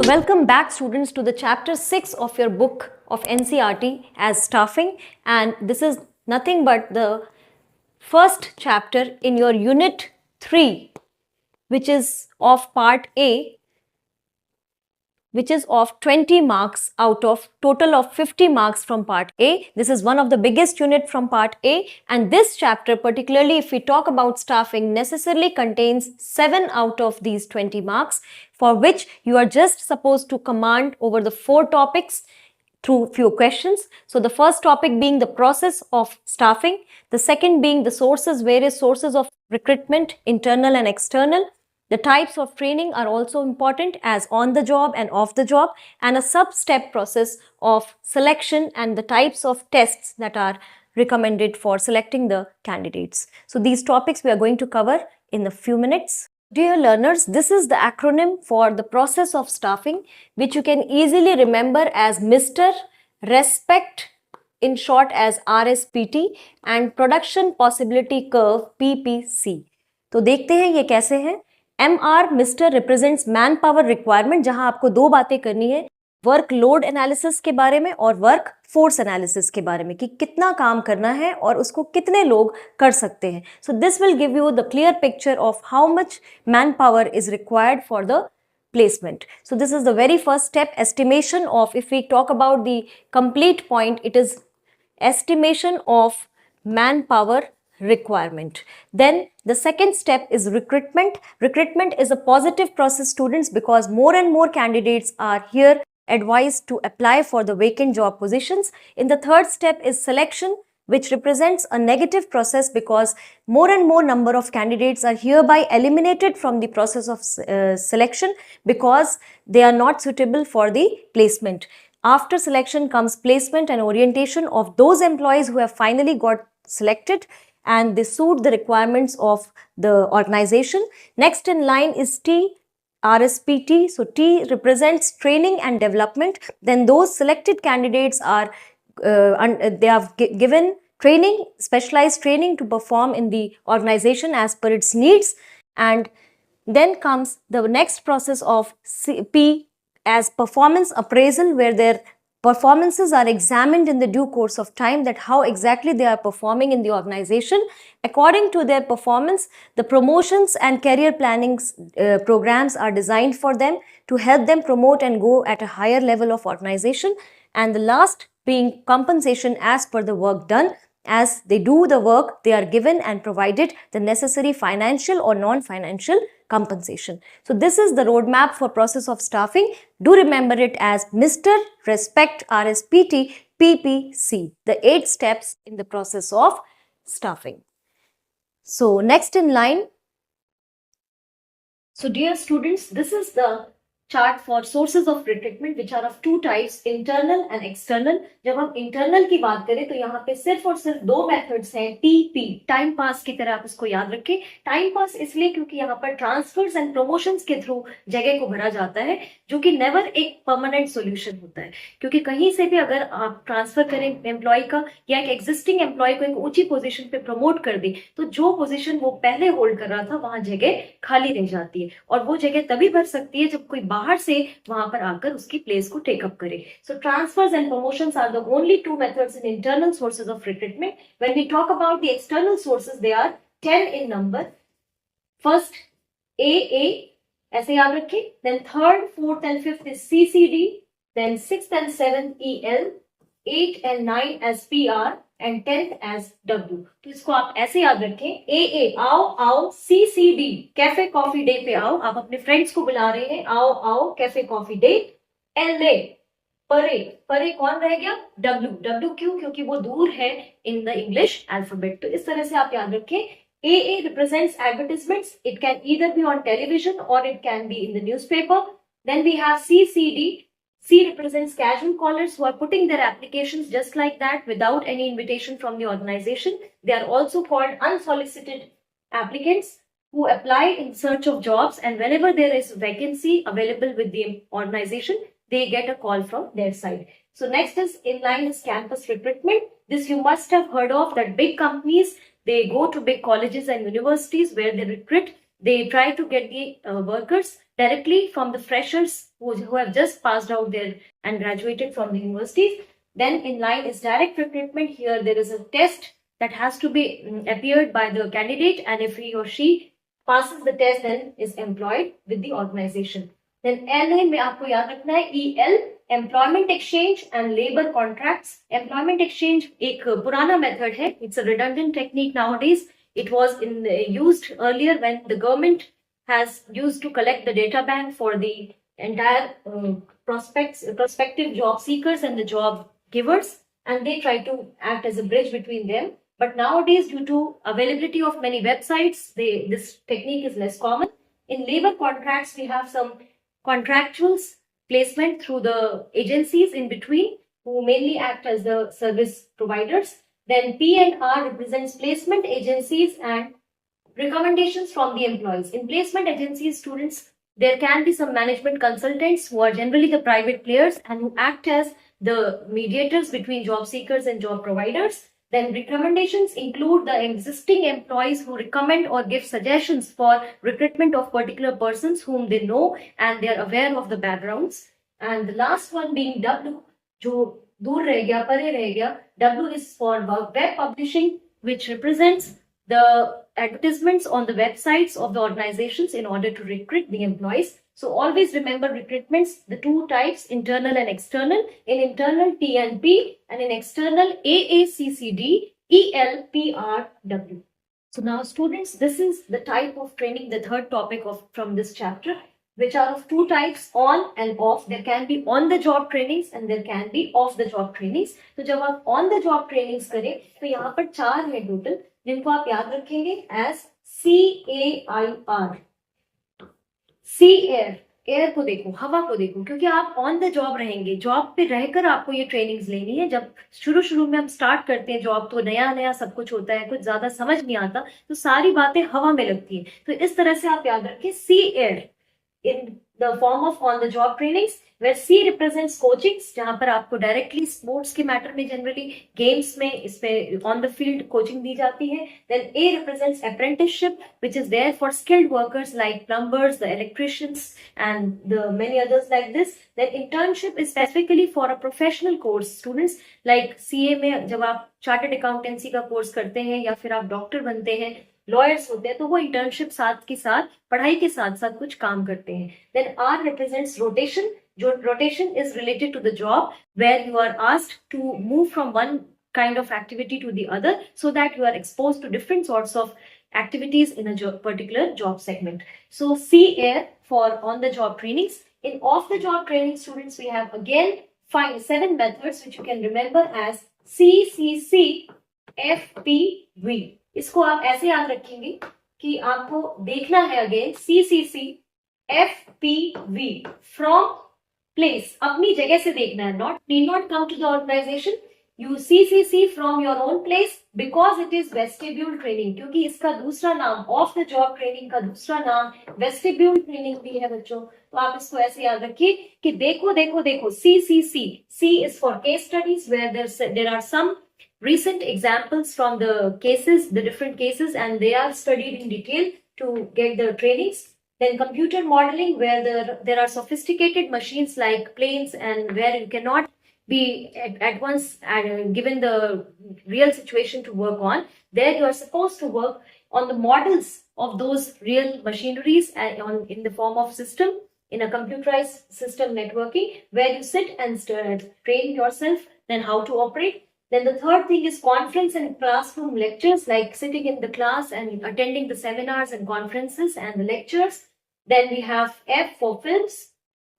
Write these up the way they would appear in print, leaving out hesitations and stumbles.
Welcome back, students, to the chapter 6 of your book of NCERT as staffing, and this is nothing but the first chapter in your unit 3, which is of part A, which is of 20 marks out of total of 50 marks from part A. This is one of the biggest unit from part A, and this chapter, particularly if we talk about staffing, necessarily contains 7 out of these 20 marks, for which you are just supposed to command over the 4 topics through few questions. So the first topic being the process of staffing, the second being the sources, various sources of recruitment, internal and external. The types of training are also important, as on the job and off the job, and a sub-step process of selection and the types of tests that are recommended for selecting the candidates. So these topics we are going to cover in a few minutes. Dear learners, this is the acronym for the process of staffing, which you can easily remember as Mr. Respect, in short as RSPT, and Production Possibility Curve PPC. तो देखते हैं ये कैसे है. MR mister represents man power requirement, जहां आपको 2 बातें करनी है, वर्क लोड एनालिसिस के बारे में और वर्क फोर्स एनालिसिस के बारे में, कि कितना काम करना है और उसको कितने लोग कर सकते हैं. So this will give you the clear picture of how much man power is required for the placement. So this is the very first step, estimation of, if we talk about the complete point, it is estimation of manpower requirement. Then the second step is recruitment. Recruitment is a positive process, students, because more and more candidates are here advised to apply for the vacant job positions. In the third step is selection, which represents a negative process because more and more number of candidates are hereby eliminated from the process of selection because they are not suitable for the placement. After selection comes placement and orientation of those employees who have finally got selected and they suit the requirements of the organization. Next in line is T, RSPT. So T represents training and development. Then those selected candidates are they are given training, specialized training to perform in the organization as per its needs. And then comes the next process of P as performance appraisal, where their performances are examined in the due course of time, that how exactly they are performing in the organization. According to their performance, the promotions and career planning programs are designed for them to help them promote and go at a higher level of organization. And the last being compensation as per the work done. As they do the work, they are given and provided the necessary financial or non-financial compensation. So this is the roadmap for process of staffing. Do remember it as Mr. Respect RSPT PPC, the 8 steps in the process of staffing. So next in line. So dear students, this is the chart for sources of recruitment, which are of 2 types, internal and external. जब हम internal की बात करें तो यहाँ पे सिर्फ और सिर्फ 2 मेथड्स हैं, TP, टाइम पास की तरह आप इसको याद रखें. टाइम पास इसलिए क्योंकि यहाँ पर ट्रांसफर्स एंड प्रमोशंस के थ्रू जगह को भरा जाता है, जो कि नेवर एक परमानेंट सोल्यूशन होता है, क्योंकि कहीं से भी अगर आप ट्रांसफर करें एम्प्लॉय का या एक एग्जिस्टिंग एम्प्लॉय को एक ऊंची पोजीशन पे प्रमोट कर दें, तो जो पोजीशन वो पहले होल्ड कर रहा था वहां जगह खाली रह जाती है, और वो जगह तभी भर सकती है जब कोई बाहर से वहां पर आकर उसकी प्लेस को टेकअप करे. So transfers and promotions are the only 2 methods in internal sources of recruitment. When we talk about the external sources, they are 10 in number. First AA, ऐसे याद रखें. Then third, fourth and fifth is CCD. Then sixth and seventh EL, 8 and 9 as PR and 10th as W. तो इसको आप ऐसे याद रखें. AA, आओ आओ. CCD, कैफे कॉफी डे पे आओ. आप अपने फ्रेंड्स को बुला रहे हैं, आओ आओ कैफे कॉफी डे. LA, परे. परे कौन रह गया? W. W क्यों? क्योंकि वो दूर है इन द इंग्लिश अल्फाबेट. तो इस तरह से आप याद रखें. AA represents advertisements. It can either be on television or it can be in the newspaper. Then we have CCD. C represents casual callers who are putting their applications just like that without any invitation from the organization. They are also called unsolicited applicants who apply in search of jobs, and whenever there is vacancy available with the organization, they get a call from their side. So next is in line is campus recruitment. This you must have heard of, that big companies, they go to big colleges and universities where they recruit they try to get the workers directly from the freshers who have just passed out there and graduated from the universities. Then in line is direct recruitment. Here there is a test that has to be appeared by the candidate, and if he or she passes the test, then is employed with the organization. Then LA में आपको याद रखना है EL employment exchange and labor contracts. Employment exchange एक पुराना method है. It's a redundant technique nowadays. It was used earlier when the government has used to collect the data bank for the entire prospective job seekers and the job givers, and they try to act as a bridge between them. But nowadays, due to availability of many websites, this technique is less common. In labor contracts, we have some contractuals placement through the agencies in between, who mainly act as the service providers. Then P and R represents placement agencies and recommendations from the employees. In placement agencies, students, there can be some management consultants who are generally the private players and who act as the mediators between job seekers and job providers. Then recommendations include the existing employees who recommend or give suggestions for recruitment of particular persons whom they know and they are aware of the backgrounds. And the last one being W, जो दूर रह गया, परे रह गया. W is for web publishing, which represents the advertisements on the websites of the organizations in order to recruit the employees. So always remember recruitments, the two types, internal and external. In internal, T and P, and in external, AACCD, ELPRW. So now students, this is the type of training, the third topic from this chapter, which are of two types, on and off. There can be on the job trainings and there can be off the job trainings. So जब आप on the job trainings करें, तो यहाँ पर 4 है total, जिनको आप याद रखेंगे as CAIR. सी एयर को देखो, हवा को देखो, क्योंकि आप ऑन द जॉब रहेंगे, जॉब पे रहकर आपको ये ट्रेनिंग्स लेनी है. जब शुरू में हम स्टार्ट करते हैं जॉब, तो नया सब कुछ होता है, कुछ ज्यादा समझ नहीं आता, तो सारी बातें हवा में लगती है. तो इस तरह से आप याद रखें सी air in the form of on the job trainings, where C represents coachings, जहां पर आपको डायरेक्टली स्पोर्ट्स के मैटर में जनरली गेम्स में इसमें ऑन द फील्ड कोचिंग दी जाती है. Then A represents apprenticeship, which is there for skilled workers like plumbers, the electricians, and the many others like this. Then internship is specifically for a professional course. Students like CA में जब आप chartered accountancy का course करते हैं या फिर आप doctor बनते हैं, लॉयर्स होते हैं, तो वो इंटर्नशिप साथ के साथ पढ़ाई के साथ साथ कुछ काम करते हैं. देन आर रिप्रेजेंट्स रोटेशन, जो rotation is related to the job, where you are asked to move from one kind of activity to the other, so that you are exposed to different sorts of activities in a particular job segment. So C air for on the job trainings. In off the job training, students, we have again 7 methods which you can remember as CCC FPV. इसको आप ऐसे याद रखेंगे कि आपको देखना है again CCC FPV from place, अपनी जगह से देखना है, need not come to the organization. You CCC from your own place because it is vestibule training, क्योंकि इसका दूसरा नाम ऑफ द जॉब ट्रेनिंग का दूसरा नाम वेस्टिब्यूल ट्रेनिंग भी है बच्चों. तो आप इसको ऐसे याद रखिए कि देखो CCC. C is for case studies where there are some recent examples from the cases, the different cases, and they are studied in detail to get the trainings. Then computer modeling, where there are sophisticated machines like planes, and where you cannot be at once given the real situation to work on. There you are supposed to work on the models of those real machineries in the form of system, in a computerized system networking, where you sit and train yourself then how to operate. Then the third thing is conference and classroom lectures, like sitting in the class and attending the seminars and conferences and the lectures. Then we have F for films,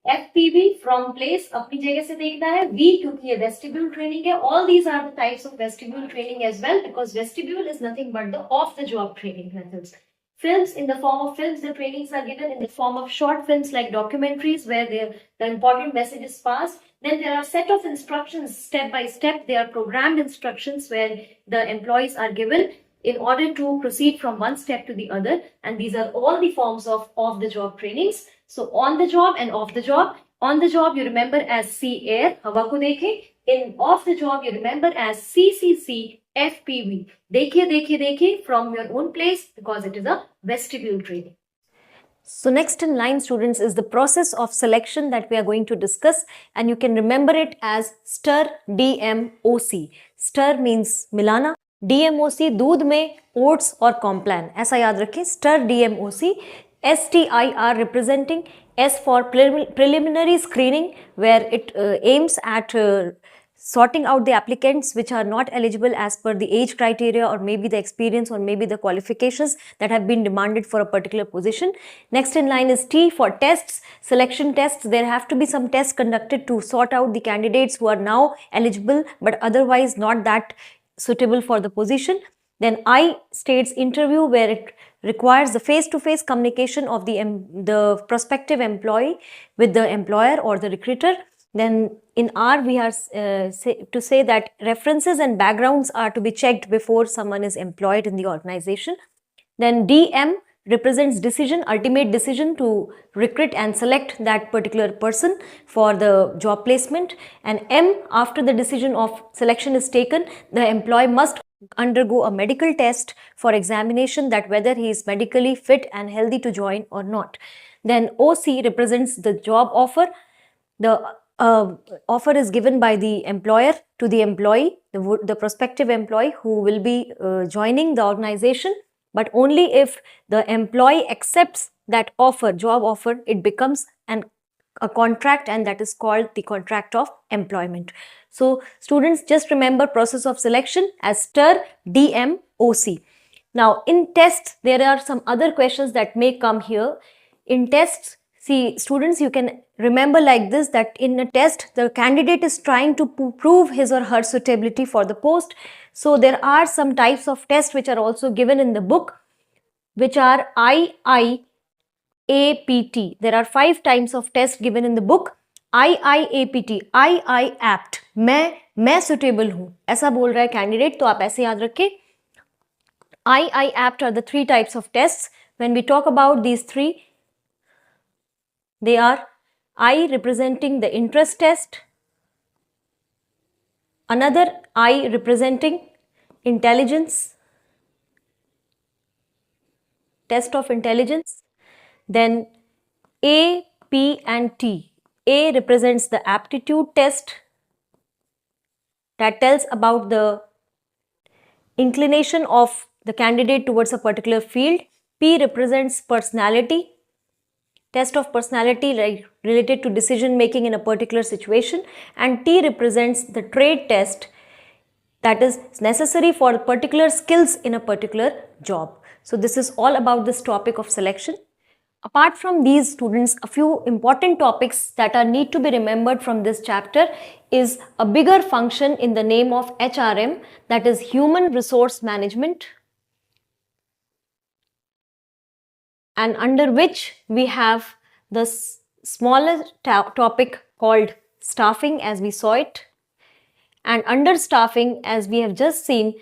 FPV from place, अपनी जगह से देखना है. V क्योंकि ये vestibule training है. All these are the types of vestibule training as well, because vestibule is nothing but the off the job training methods. Films, in the form of films, the trainings are given in the form of short films like documentaries, where the important message is passed. Then there are set of instructions step by step. They are programmed instructions where the employees are given in order to proceed from one step to the other. And these are all the forms of off the job trainings. So on the job and off the job. On the job you remember as C air, हवा को देखे. In off the job you remember as CCC FPV. देखिए from your own place, because it is a vestibule training. So next in line, students, is the process of selection that we are going to discuss, and you can remember it as STIR DMOC. STIR means मिलाना, DMOC दूध में oats और Complan, ऐसा याद रखें, STIR DMOC. STIR representing S for preliminary screening, where it aims at sorting out the applicants which are not eligible as per the age criteria or maybe the experience or maybe the qualifications that have been demanded for a particular position. Next in line is T for tests, selection tests. There have to be some tests conducted to sort out the candidates who are now eligible but otherwise not that suitable for the position. Then I states interview, where it requires the face-to-face communication of the prospective employee with the employer or the recruiter. Then in R, we are to say that references and backgrounds are to be checked before someone is employed in the organization. Then DM represents decision, ultimate decision to recruit and select that particular person for the job placement. And M, after the decision of selection is taken, the employee must undergo a medical test for examination that whether he is medically fit and healthy to join or not. Then OC represents the job offer. The offer is given by the employer to the employee, the prospective employee who will be joining the organization, but only if the employee accepts that offer, job offer, it becomes a contract, and that is called the contract of employment. So students, just remember process of selection as STIR DMOC. Now in tests, there are some other questions that may come here. In tests, see students, you can remember like this, that in a test the candidate is trying to prove his or her suitability for the post. So there are some types of tests which are also given in the book, which are IIAPT. There are 5 types of tests given in the book. IIAPT, I apt, मैं suitable हूँ, ऐसा बोल रहा है candidate, तो आप ऐसे याद रखें. I apt are the 3 types of tests. When we talk about these 3, they are I representing the interest test, another I representing intelligence, test of intelligence, then A, P and T. A represents the aptitude test that tells about the inclination of the candidate towards a particular field. P represents personality, test of personality related to decision making in a particular situation, and T represents the trade test that is necessary for particular skills in a particular job. So this is all about this topic of selection. Apart from these, students, a few important topics that are need to be remembered from this chapter is a bigger function in the name of HRM, that is Human Resource Management, and under which we have the smaller topic called staffing as we saw it. And under staffing, as we have just seen,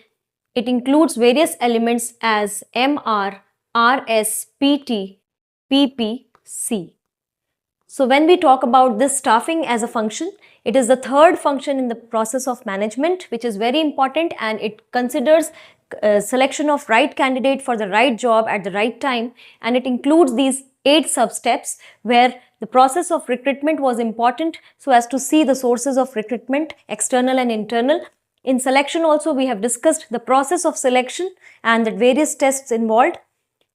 it includes various elements as MR, RS, PT, PP, C. So when we talk about this staffing as a function, it is the third function in the process of management, which is very important, and it considers selection of right candidate for the right job at the right time, and it includes these 8 sub-steps where the process of recruitment was important so as to see the sources of recruitment, external and internal. In selection also, we have discussed the process of selection and the various tests involved.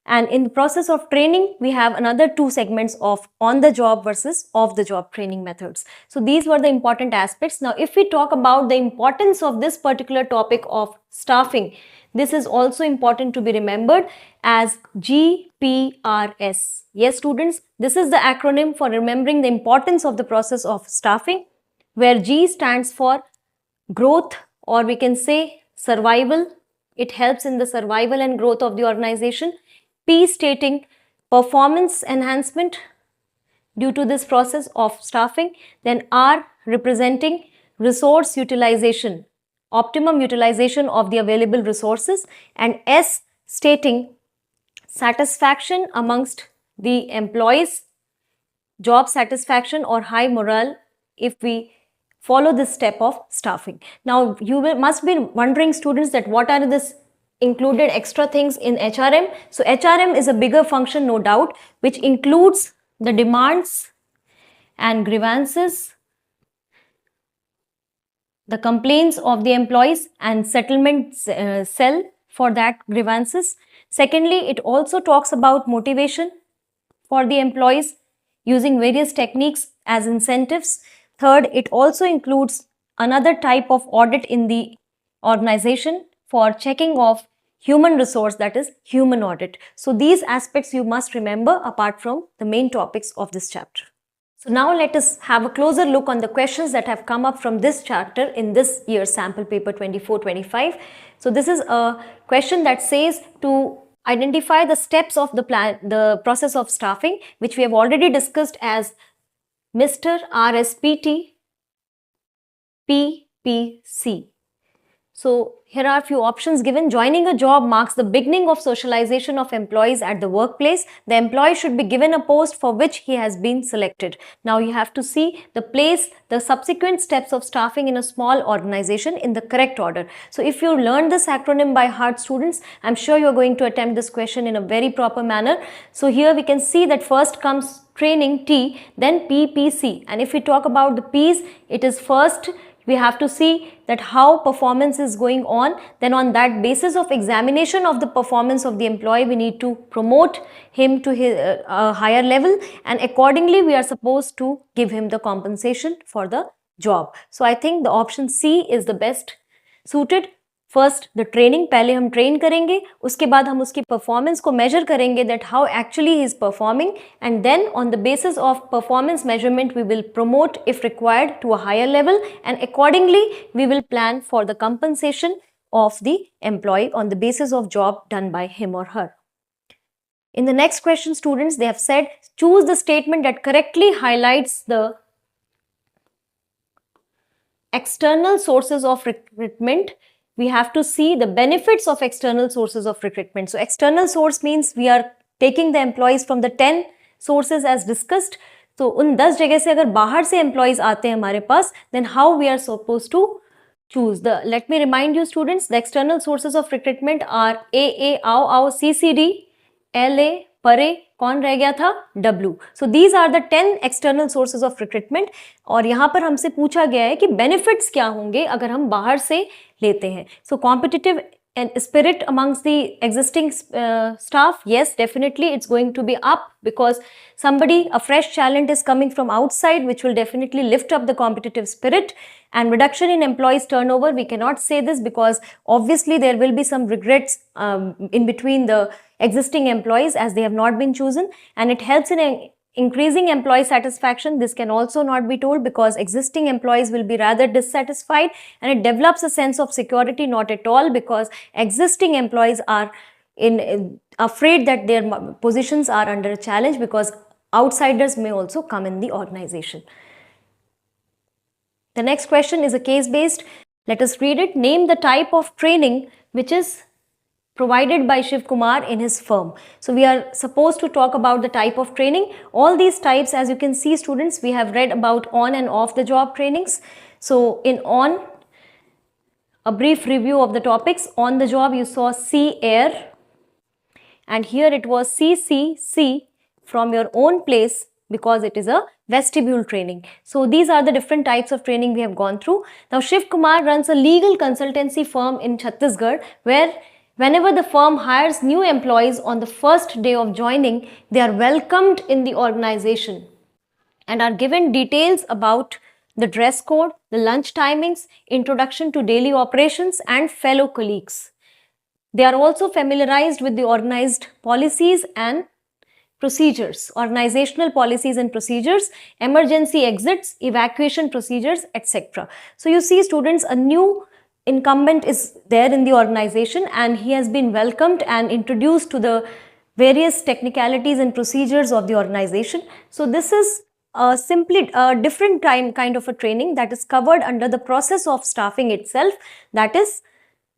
And in the process of training, we have another 2 segments of on-the-job versus off-the-job training methods. So these were the important aspects. Now, if we talk about the importance of this particular topic of staffing, this is also important to be remembered as GPRS. Yes, students, this is the acronym for remembering the importance of the process of staffing, where G stands for growth, or we can say survival. It helps in the survival and growth of the organization. P stating performance enhancement due to this process of staffing. Then R representing resource utilization, optimum utilization of the available resources, and S stating satisfaction amongst the employees, job satisfaction or high morale if we follow this step of staffing. Now you must be wondering, students, that what are this included extra things in HRM. So HRM is a bigger function, no doubt, which includes the demands and grievances, the complaints of the employees and settlement cell for that grievances. Secondly, it also talks about motivation for the employees using various techniques as incentives. Third, it also includes another type of audit in the organization for checking of human resource, that is human audit. So these aspects you must remember apart from the main topics of this chapter. So now let us have a closer look on the questions that have come up from this chapter in this year's sample paper 24-25. So this is a question that says to identify the steps of the process of staffing, which we have already discussed as Mr. RSPT PPC. So here are a few options given. Joining a job marks the beginning of socialization of employees at the workplace. The employee should be given a post for which he has been selected. Now you have to see the place, the subsequent steps of staffing in a small organization in the correct order. So if you learned this acronym by heart, students, I'm sure you're going to attempt this question in a very proper manner. So here we can see that first comes training T, then PPC. And if we talk about the P's, it is first we have to see that how performance is going on. Then on that basis of examination of the performance of the employee, we need to promote him to his higher level, and accordingly we are supposed to give him the compensation for the job. So I think the option C is the best suited. First the training, पहले हम train करेंगे, उसके बाद हम उसकी performance को measure करेंगे that how actually he is performing, and then on the basis of performance measurement we will promote if required to a higher level, and accordingly we will plan for the compensation of the employee on the basis of job done by him or her. In the next question, students, they have said choose the statement that correctly highlights the external sources of recruitment. We have to see the benefits of external sources of recruitment. So external source means we are taking the employees from the 10 sources as discussed. तो उन 10 जगह से अगर बाहर से employees आते हैं हमारे पास, then how we are supposed to choose the, let me remind you students, the external sources of recruitment are AA, आओ, CCD, LA, परे, कौन रह गया था, W. So these are the 10 external sources of recruitment. और यहाँ पर हमसे पूछा गया है कि benefits क्या होंगे अगर हम बाहर से लेते हैं. So competitive and spirit amongst the existing staff, yes, definitely it's going to be up, because somebody, a fresh talent is coming from outside, which will definitely lift up the competitive spirit. And reduction in employees turnover, we cannot say this because obviously there will be some regrets in between the existing employees as they have not been chosen, and it helps in increasing employee satisfaction. This can also not be told because existing employees will be rather dissatisfied, and it develops a sense of security, not at all, because existing employees are afraid that their positions are under a challenge because outsiders may also come in the organization. The next question is a case based. Let us read it. Name the type of training which is provided by Shiv Kumar in his firm. So we are supposed to talk about the type of training. All these types, as you can see students, we have read about on and off the job trainings. So in on, a brief review of the topics. On the job you saw C air, and here it was CCC from your own place because it is a vestibule training. So these are the different types of training we have gone through. Now Shiv Kumar runs a legal consultancy firm in Chhattisgarh where whenever the firm hires new employees on the first day of joining, they are welcomed in the organization and are given details about the dress code, the lunch timings, introduction to daily operations and fellow colleagues. They are also familiarized with the organized policies and procedures, organizational policies and procedures, emergency exits, evacuation procedures, etc. So you see students, a new incumbent is there in the organization and he has been welcomed and introduced to the various technicalities and procedures of the organization. So this is simply a different kind of a training that is covered under the process of staffing itself, that is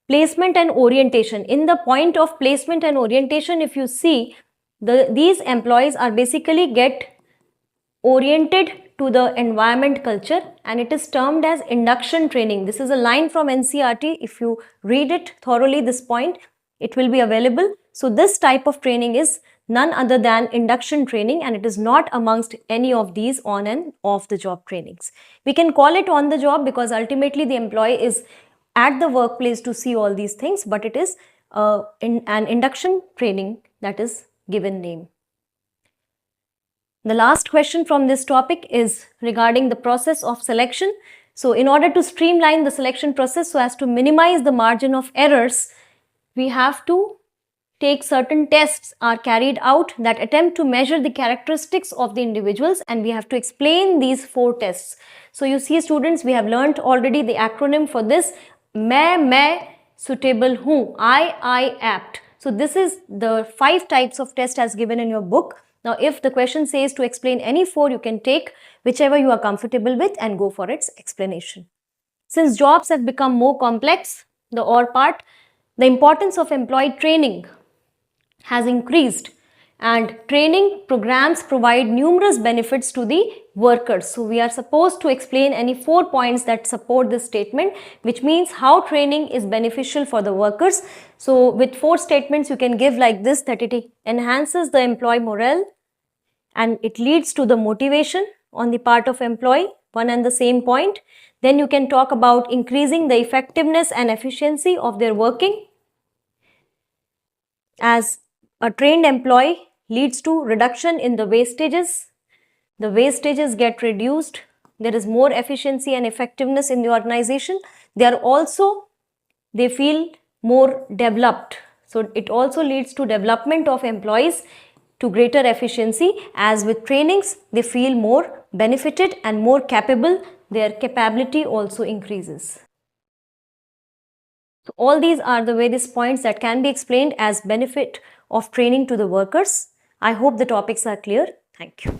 placement and orientation. In the point of placement and orientation, if you see, these employees are basically get oriented to the environment culture, and it is termed as induction training. This is a line from NCERT. If you read it thoroughly, this point, it will be available. So this type of training is none other than induction training, and it is not amongst any of these on and off the job trainings. We can call it on the job because ultimately the employee is at the workplace to see all these things, but it is in an induction training that is given name. The last question from this topic is regarding the process of selection. So in order to streamline the selection process so as to minimize the margin of errors, we have to take certain tests are carried out that attempt to measure the characteristics of the individuals, and we have to explain these 4 tests. So you see students, we have learnt already the acronym for this, मैं suitable हूँ, I apt. So this is the 5 types of test as given in your book. Now if the question says to explain any 4, you can take whichever you are comfortable with and go for its explanation. Since jobs have become more complex, the or part, the importance of employee training has increased, and training programs provide numerous benefits to the workers. So we are supposed to explain any 4 points that support this statement, which means how training is beneficial for the workers. So with 4 statements you can give like this, that it enhances the employee morale and it leads to the motivation on the part of employee, one and the same point. Then you can talk about increasing the effectiveness and efficiency of their working, as a trained employee leads to reduction in the wastages. The wastages get reduced. There is more efficiency and effectiveness in the organization. They feel more developed. So it also leads to development of employees to greater efficiency, as with trainings they feel more benefited and more capable. Their capability also increases. So all these are the various points that can be explained as benefit of training to the workers. I hope the topics are clear. Thank you.